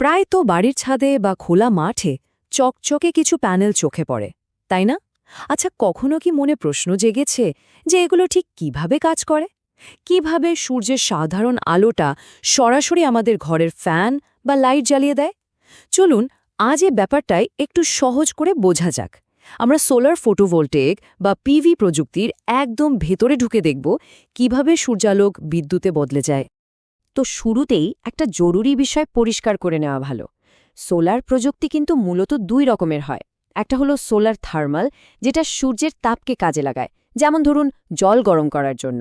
প্রায় তো বাড়ির ছাদে বা খোলা মাঠে চকচকে কিছু প্যানেল চোখে পড়ে, তাই না? আচ্ছা, কখনো কি মনে প্রশ্ন জেগেছে যে এগুলো ঠিক কিভাবে কাজ করে? কিভাবে সূর্যের সাধারণ আলোটা সরাসরি আমাদের ঘরের ফ্যান বা লাইট জ্বালিয়ে দেয়? চলুন আজ এ ব্যাপারটাই একটু সহজ করে বোঝা যাক। আমরা সোলার ফটোভোল্টেইক বা পিভি প্রযুক্তির একদম ভেতরে ঢুকে দেখব কিভাবে সূর্যালোক বিদ্যুতে বদলে যায়। তো শুরুতেই একটা জরুরি বিষয় পরিষ্কার করে নেওয়া ভালো। সোলার প্রযুক্তি কিন্তু মূলত দুই রকমের হয়। একটা হলো সোলার থার্মাল, যেটা সূর্যের তাপকে কাজে লাগায়, যেমন ধরুন জল গরম করার জন্য।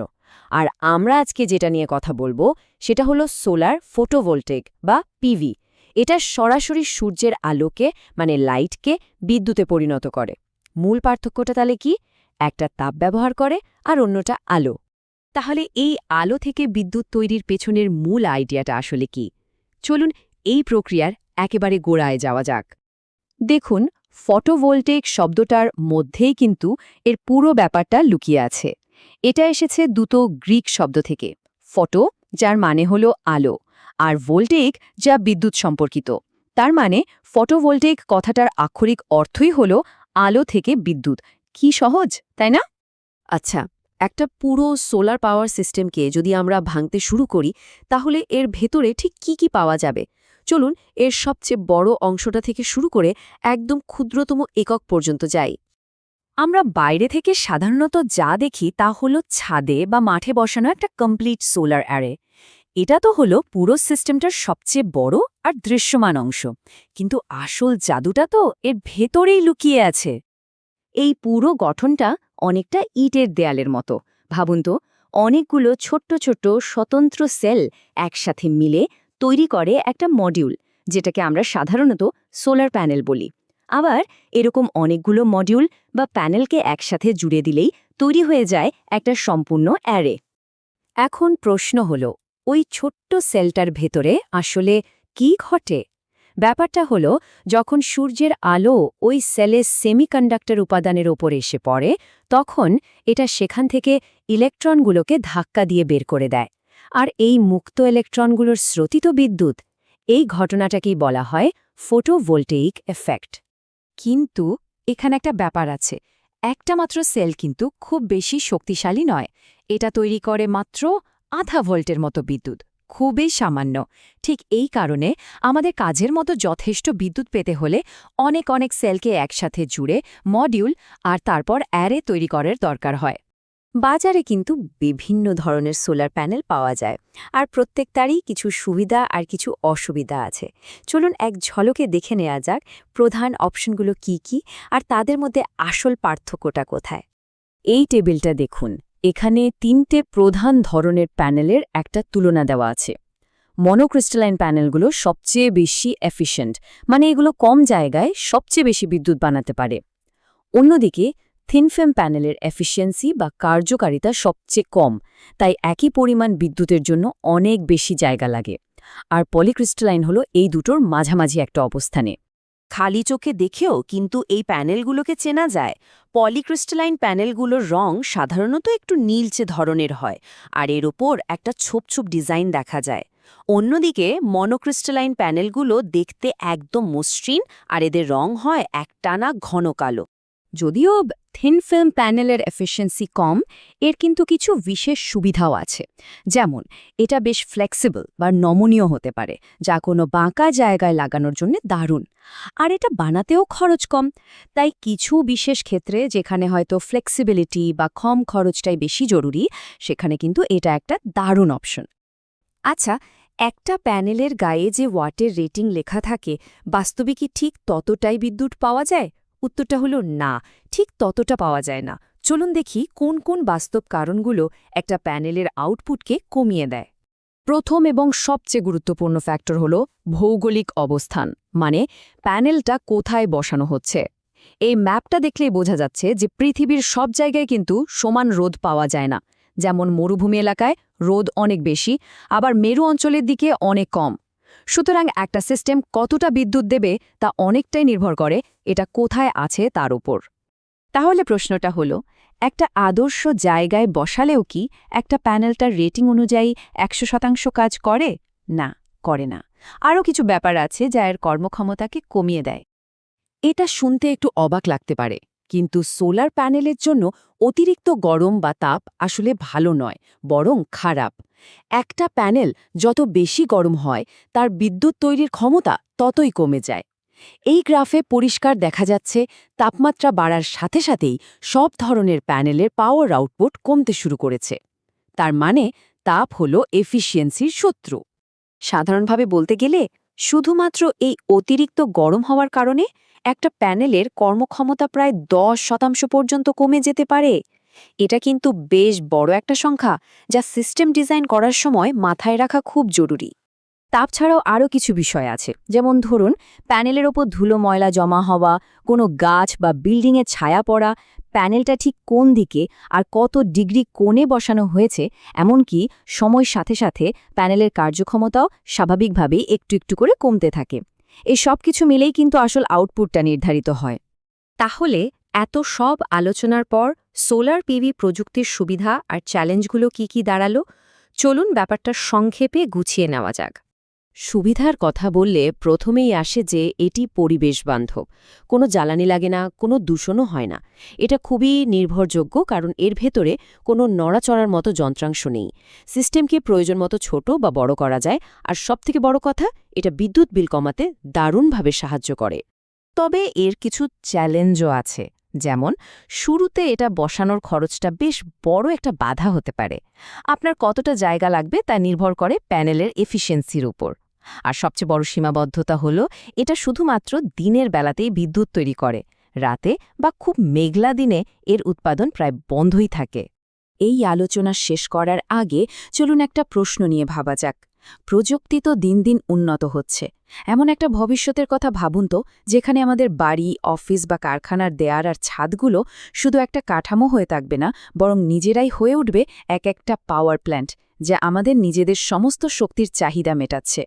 আর আমরা আজকে যেটা নিয়ে কথা বলবো সেটা হলো সোলার ফটোভোল্টেইক বা পিভি। এটা সরাসরি সূর্যের আলোকে মানে লাইটকে বিদ্যুতে পরিণত করে। মূল পার্থক্যটা তাহলে কি? একটা তাপ ব্যবহার করে আর অন্যটা আলো। তাহলে এই আলো থেকে বিদ্যুৎ তৈরির পেছনের মূল আইডিয়াটা আসলে কি? চলুন এই প্রক্রিয়ার একেবারে গোড়ায় যাওয়া যাক। দেখুন, ফটোভোল্টেইক শব্দটার মধ্যেই কিন্তু এর পুরো ব্যাপারটা লুকিয়ে আছে। এটা এসেছে দুটো গ্রিক শব্দ থেকে, ফটো যার মানে হলো আলো, আর ভোল্টেইক যা বিদ্যুৎ সম্পর্কিত। তার মানে ফটোভোল্টেইক কথাটার আক্ষরিক অর্থই হলো আলো থেকে বিদ্যুৎ। কি সহজ, তাই না? আচ্ছা, একটা পুরো সোলার পাওয়ার সিস্টেমকে যদি আমরা ভাঙতে শুরু করি, তাহলে এর ভেতরে ঠিক কি পাওয়া যাবে? চলুন এর সবচেয়ে বড় অংশটা থেকে শুরু করে একদম ক্ষুদ্রতম একক পর্যন্ত যাই। আমরা বাইরে থেকে সাধারণত যা দেখি তা হলো ছাদে বা মাঠে বসানো একটা কমপ্লিট সোলার অ্যারে। এটা তো হলো পুরো সিস্টেমটার সবচেয়ে বড় আর দৃশ্যমান অংশ, কিন্তু আসল জাদুটা তো এর ভেতরেই লুকিয়ে আছে। এই পুরো গঠনটা অনেকটা ইটের দেয়ালের মতো। ভাবুন তো, অনেকগুলো ছোট্ট ছোট্ট স্বতন্ত্র সেল একসাথে মিলে তৈরি করে একটা মডিউল, যেটাকে আমরা সাধারণত সোলার প্যানেল বলি। আবার এরকম অনেকগুলো মডিউল বা প্যানেলকে একসাথে জুড়ে দিলেই তৈরি হয়ে যায় একটা সম্পূর্ণ অ্যারে। এখন প্রশ্ন হলো, ওই ছোট্ট সেলটার ভেতরে আসলে কি ঘটে? ব্যাপারটা হলো, যখন সূর্যের আলো ওই সেলের সেমিকন্ডাক্টর উপাদানের ওপর এসে পড়ে, তখন এটা সেখান থেকে ইলেকট্রনগুলোকে ধাক্কা দিয়ে বের করে দেয়। আর এই মুক্ত ইলেকট্রনগুলোর স্রোতিত বিদ্যুৎ, এই ঘটনাটাকেই বলা হয় ফটোভোল্টেইক এফেক্ট। কিন্তু এখানে একটা ব্যাপার আছে। একটা মাত্র সেল কিন্তু খুব বেশি শক্তিশালী নয়। এটা তৈরি করে মাত্র আধা ভোল্টের মতো বিদ্যুৎ, খুবই সামান্য। ঠিক এই কারণে আমাদের কাজের মতো যথেষ্ট বিদ্যুৎ পেতে হলে অনেক অনেক সেলকে একসাথে জুড়ে মডিউল আর তারপর অ্যারে তৈরি করার দরকার হয়। বাজারে কিন্তু বিভিন্ন ধরনের সোলার প্যানেল পাওয়া যায়, আর প্রত্যেকটারই কিছু সুবিধা আর কিছু অসুবিধা আছে। চলুন এক ঝলকে দেখে নেওয়া যাক প্রধান অপশনগুলো কি আর তাদের মধ্যে আসল পার্থক্যটা কোথায়। এই টেবিলটা দেখুন, এখানে তিনটে প্রধান ধরনের প্যানেলের একটা তুলনা দেওয়া আছে। মনোক্রিস্টালাইন প্যানেলগুলো সবচেয়ে বেশি এফিশিয়েন্ট, মানে এগুলো কম জায়গায় সবচেয়ে বেশি বিদ্যুৎ বানাতে পারে। অন্যদিকে থিনফিল্ম প্যানেলের এফিসিয়েন্সি বা কার্যকারিতা সবচেয়ে কম, তাই একই পরিমাণ বিদ্যুতের জন্য অনেক বেশি জায়গা লাগে। আর পলিক্রিস্টালাইন হলো এই দুটোর মাঝামাঝি একটা অবস্থানে। খালি চোখে দেখেও কিন্তু এই প্যানেলগুলোকে চেনা যায়। পলিক্রিস্টালাইন প্যানেলগুলোর রং সাধারণত একটু নীলচে ধরনের হয়, আর এর ওপর একটা ছোপ ছোপ ডিজাইন দেখা যায়। অন্যদিকে মনোক্রিস্টালাইন প্যানেলগুলো দেখতে একদম মসৃণ, আর এদের রং হয় একটানা ঘন কালো। যদিও থিন ফিল্ম প্যানেলের এফিসিয়েন্সি কম, এর কিন্তু কিছু বিশেষ সুবিধাও আছে। যেমন এটা বেশ ফ্লেক্সিবল বা নমনীয় হতে পারে, যা কোনো বাঁকা জায়গায় লাগানোর জন্য দারুণ। আর এটা বানাতেও খরচ কম, তাই কিছু বিশেষ ক্ষেত্রে যেখানে হয়তো ফ্লেক্সিবিলিটি বা কম খরচটাই বেশি জরুরি, সেখানে কিন্তু এটা একটা দারুণ অপশন। আচ্ছা, একটা প্যানেলের গায়ে যে ওয়াটের রেটিং লেখা থাকে, বাস্তবে কি ঠিক ততটাই বিদ্যুৎ পাওয়া যায়? উত্তরটা হলো না, ঠিক ততটা পাওয়া যায় না। চলুন দেখি কোন কোন বাস্তব কারণগুলো একটা প্যানেলের আউটপুটকে কমিয়ে দেয়। প্রথম এবং সবচেয়ে গুরুত্বপূর্ণ ফ্যাক্টর হল ভৌগোলিক অবস্থান, মানে প্যানেলটা কোথায় বসানো হচ্ছে। এই ম্যাপটা দেখলেই বোঝা যাচ্ছে যে পৃথিবীর সব জায়গায় কিন্তু সমান রোদ পাওয়া যায় না। যেমন মরুভূমি এলাকায় রোদ অনেক বেশি, আবার মেরু অঞ্চলের দিকে অনেক কম। সুতরাং একটা সিস্টেম কতটা বিদ্যুৎ দেবে তা অনেকটাই নির্ভর করে এটা কোথায় আছে তার উপর। তাহলে প্রশ্নটা হলো, একটা আদর্শ জায়গায় বসালেও কি একটা প্যানেলটার রেটিং অনুযায়ী 100% কাজ করে? না, করে না। আরও কিছু ব্যাপার আছে যা এর কর্মক্ষমতাকে কমিয়ে দেয়। এটা শুনতে একটু অবাক লাগতে পারে, কিন্তু সোলার প্যানেলের জন্য অতিরিক্ত গরম বা তাপ আসলে ভালো নয়, বরং খারাপ। একটা প্যানেল যত বেশি গরম হয় তার বিদ্যুৎ তৈরির ক্ষমতা ততই কমে যায়। এই গ্রাফে পরিষ্কার দেখা যাচ্ছে তাপমাত্রা বাড়ার সাথে সাথেই সব ধরনের প্যানেলের পাওয়ার আউটপুট কমতে শুরু করেছে। তার মানে তাপ হল এফিসিয়েন্সির শত্রু। সাধারণভাবে বলতে গেলে শুধুমাত্র এই অতিরিক্ত গরম হওয়ার কারণে একটা প্যানেলের কর্মক্ষমতা প্রায় 10% পর্যন্ত কমে যেতে পারে। এটা কিন্তু বেশ বড় একটা সংখ্যা, যা সিস্টেম ডিজাইন করার সময় মাথায় রাখা খুব জরুরি। তাপ ছাড়াও আরও কিছু বিষয় আছে, যেমন ধরুন প্যানেলের ওপর ধুলো ময়লা জমা হওয়া, কোনো গাছ বা বিল্ডিংয়ে ছায়া পড়া, প্যানেলটা ঠিক কোন দিকে আর কত ডিগ্রি কোণে বসানো হয়েছে, এমনকি সময়ের সাথে সাথে প্যানেলের কার্যক্ষমতাও স্বাভাবিকভাবেই একটু একটু করে কমতে থাকে। এই সব কিছু মিলেই কিন্তু আসল আউটপুটটা নির্ধারিত হয়। তাহলে এত সব আলোচনার পর সোলার পিভি প্রযুক্তির সুবিধা আর চ্যালেঞ্জগুলো কি দাঁড়ালো, চলুন ব্যাপারটা সংক্ষেপে গুছিয়ে নেওয়া যাক। সুবিধার কথা বললে প্রথমেই আসে যে এটি পরিবেশ বান্ধব, কোনো জ্বালানি লাগে না, কোনো দূষণও হয় না। এটা খুবই নির্ভরযোগ্য, কারণ এর ভেতরে কোনো নড়াচড়ার মতো যন্ত্রাংশ নেই। সিস্টেমকে প্রয়োজন মতো ছোট বা বড় করা যায়, আর সবথেকে বড় কথা, এটা বিদ্যুৎ বিল কমাতে দারুণভাবে সাহায্য করে। তবে এর কিছু চ্যালেঞ্জও আছে, যেমন শুরুতে এটা বসানোর খরচটা বেশ বড় একটা বাধা হতে পারে। আপনার কতটা জায়গা লাগবে তা নির্ভর করে প্যানেলের এফিসিয়েন্সির উপর। আর সবচেয়ে বড় সীমাবদ্ধতা হলো এটা শুধুমাত্র দিনের বেলাতেই বিদ্যুৎ তৈরি করে, রাতে বা খুব মেঘলা দিনে এর উৎপাদন প্রায় বন্ধই থাকে। এই আলোচনা শেষ করার আগে চলুন একটা প্রশ্ন নিয়ে ভাবা যাক। প্রযুক্তি তো দিন দিন উন্নত হচ্ছে, এমন একটা ভবিষ্যতের কথা ভাবুন তো, যেখানে আমাদের বাড়ি, অফিস বা কারখানার দেয়ার আর ছাদগুলো শুধু একটা কাঠামো হয়ে থাকবে না, বরং নিজেরাই হয়ে উঠবে এক একটা পাওয়ার প্ল্যান্ট, যা আমাদের নিজেদের সমস্ত শক্তির চাহিদা মেটাচ্ছে।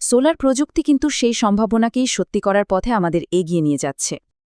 সোলার প্রযুক্তি কিন্তু সেই সম্ভাবনাকেই সত্যি করার পথে আমাদের এগিয়ে নিয়ে যাচ্ছে।